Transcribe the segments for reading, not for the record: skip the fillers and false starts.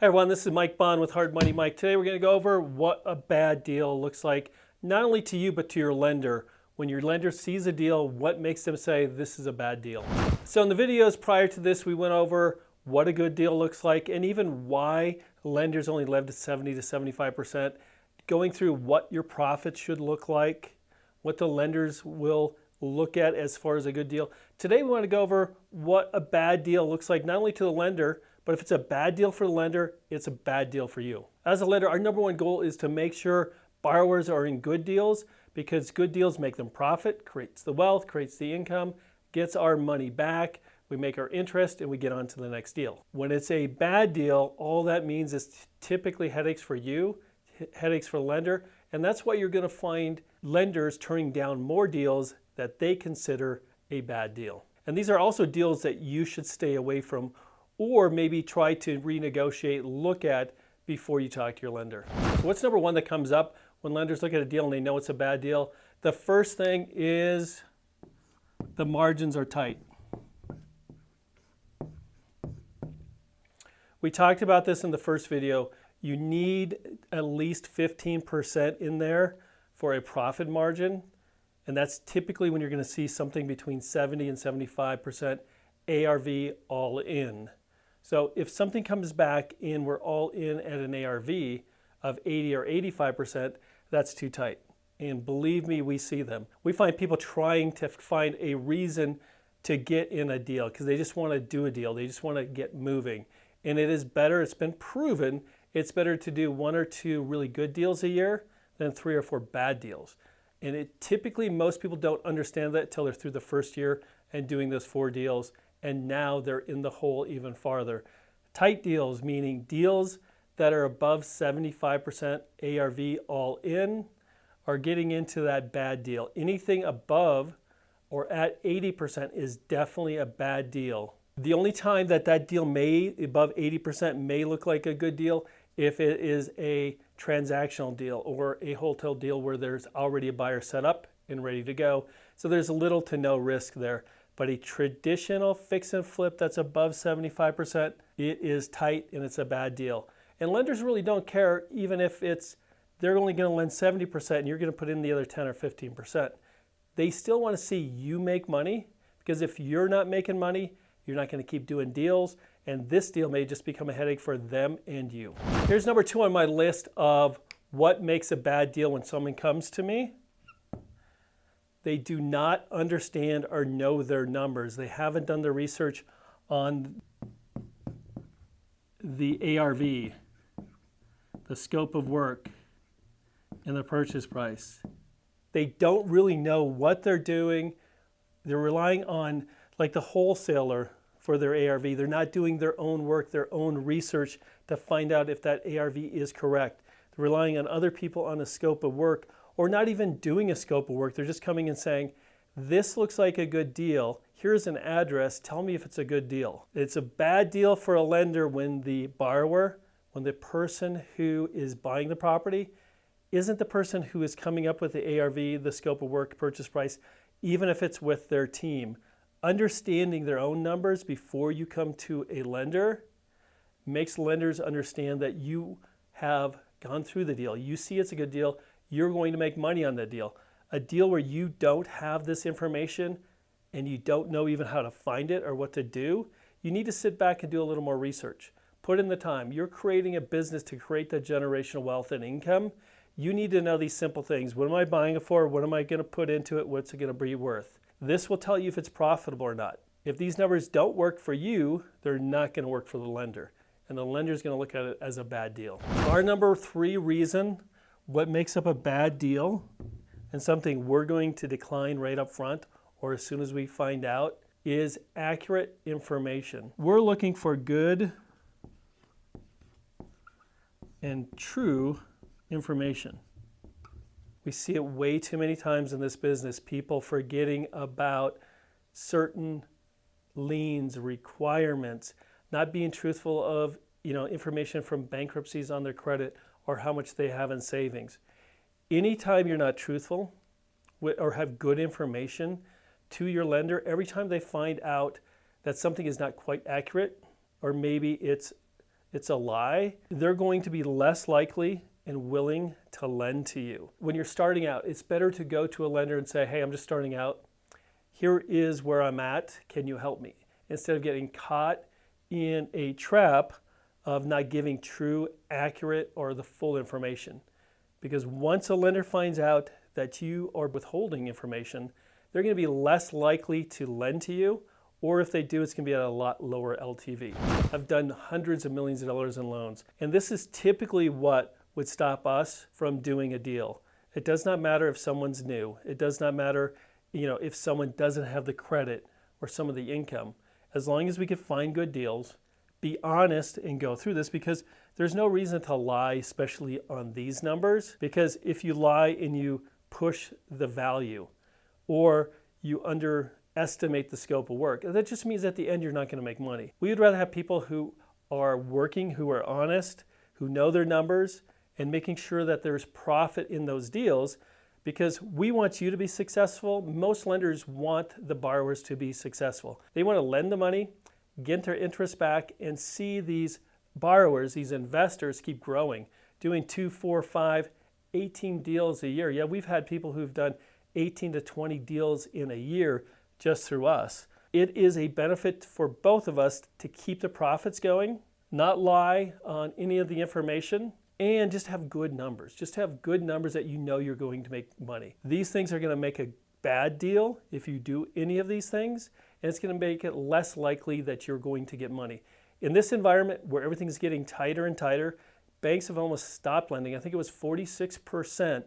Hey everyone, this is Mike Bond with Hard Money Mike. Today we're going to go over what a bad deal looks like, not only to you but to your lender. When your lender sees a deal, what makes them say this is a bad deal? So in the videos prior to this, we went over what a good deal looks like and even why lenders only lend to 70 to 75%, going through what your profits should look like, what the lenders will look at as far as a good deal. Today we want to go over what a bad deal looks like, not only to the lender, but if it's a bad deal for the lender, it's a bad deal for you. As a lender, our number one goal is to make sure borrowers are in good deals, because good deals make them profit, creates the wealth, creates the income, gets our money back, we make our interest, and we get on to the next deal. When it's a bad deal, all that means is typically headaches for you, headaches for the lender, and that's why you're going to find lenders turning down more deals that they consider a bad deal. And these are also deals that you should stay away from, or maybe try to renegotiate, look at before you talk to your lender. So what's number one that comes up when lenders look at a deal and they know it's a bad deal? The first thing is the margins are tight. We talked about this in the first video. You need at least 15% in there for a profit margin. And that's typically when you're going to see something between 70 and 75% ARV all in. So if something comes back and we're all in at an ARV of 80 or 85%, that's too tight. And believe me, we see them. We find people trying to find a reason to get in a deal because they just want to do a deal. They just want to get moving. And it is better, it's been proven, it's better to do one or two really good deals a year than 3 or 4 bad deals. And it typically, most people don't understand that until they're through the first year and doing those 4 deals. And now they're in the hole even farther. Tight deals, meaning deals that are above 75% ARV all in, are getting into that bad deal. Anything above or at 80% is definitely a bad deal. The only time that that deal may, above 80%, may look like a good deal if it is a transactional deal or a wholesale deal where there's already a buyer set up and ready to go. So there's little to no risk there. But a traditional fix and flip that's above 75%, it is tight and it's a bad deal. And lenders really don't care even if they're only going to lend 70% and you're going to put in the other 10 or 15%. They still want to see you make money, because if you're not making money, you're not going to keep doing deals, and this deal may just become a headache for them and you. Here's number 2 on my list of what makes a bad deal when someone comes to me. They do not understand or know their numbers. They haven't done the research on the ARV, the scope of work, and the purchase price. They don't really know what they're doing. They're relying on like the wholesaler for their ARV. They're not doing their own work, their own research to find out if that ARV is correct. They're relying on other people on a scope of work, or not even doing a scope of work. They're just coming and saying, this looks like a good deal. Here's an address. Tell me if it's a good deal. It's a bad deal for a lender when the borrower, when the person who is buying the property isn't the person who is coming up with the ARV, the scope of work, purchase price, even if it's with their team. Understanding their own numbers before you come to a lender makes lenders understand that you have gone through the deal. You see it's a good deal. You're going to make money on that deal. A deal where you don't have this information and you don't know even how to find it or what to do, you need to sit back and do a little more research. Put in the time. You're creating a business to create that generational wealth and income. You need to know these simple things. What am I buying it for? What am I going to put into it? What's it going to be worth? This will tell you if it's profitable or not. If these numbers don't work for you, they're not going to work for the lender. And the lender is going to look at it as a bad deal. Our number 3 reason what makes up a bad deal, and something we're going to decline right up front or as soon as we find out, is accurate information. We're looking for good and true information. We see it way too many times in this business, people forgetting about certain liens, requirements, not being truthful of information from bankruptcies on their credit or how much they have in savings. Anytime you're not truthful or have good information to your lender, every time they find out that something is not quite accurate, or maybe it's it's a lie, they're going to be less likely and willing to lend to you. When you're starting out, it's better to go to a lender and say, hey, I'm just starting out. Here is where I'm at. Can you help me? Instead of getting caught in a trap of not giving true, accurate, or the full information. Because once a lender finds out that you are withholding information, they're going to be less likely to lend to you, or if they do, it's going to be at a lot lower LTV. I've done hundreds of millions of dollars in loans, and this is typically what would stop us from doing a deal. It does not matter if someone's new. It does not matter, if someone doesn't have the credit or some of the income. As long as we can find good deals, be honest and go through this, because there's no reason to lie, especially on these numbers, because if you lie and you push the value or you underestimate the scope of work, that just means at the end you're not going to make money. We would rather have people who are working, who are honest, who know their numbers, and making sure that there's profit in those deals, because we want you to be successful. Most lenders want the borrowers to be successful. They want to lend the money, get their interest back, and see these borrowers, these investors keep growing, doing 2, 4, 5, 18 deals a year. Yeah, we've had people who've done 18 to 20 deals in a year just through us. It is a benefit for both of us to keep the profits going, not lie on any of the information, and just have good numbers. Just have good numbers that you know you're going to make money. These things are going to make a bad deal if you do any of these things, and it's going to make it less likely that you're going to get money. In this environment where everything's getting tighter and tighter, banks have almost stopped lending. I think it was 46%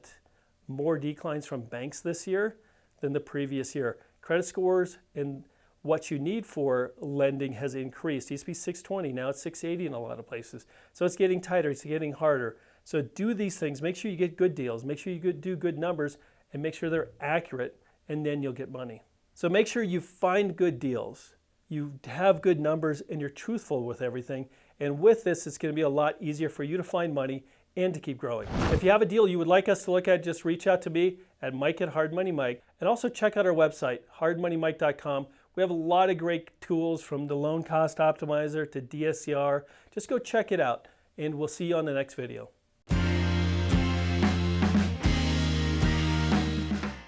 more declines from banks this year than the previous year. Credit scores and what you need for lending has increased. It used to be 620, now it's 680 in a lot of places. So it's getting tighter, it's getting harder. So do these things, make sure you get good deals, make sure you do good numbers, and make sure they're accurate, and then you'll get money. So make sure you find good deals, you have good numbers, and you're truthful with everything. And with this, it's going to be a lot easier for you to find money and to keep growing. If you have a deal you would like us to look at, just reach out to me at Mike at Hard Money Mike. And also check out our website, hardmoneymike.com. We have a lot of great tools, from the loan cost optimizer to DSCR. Just go check it out, and we'll see you on the next video.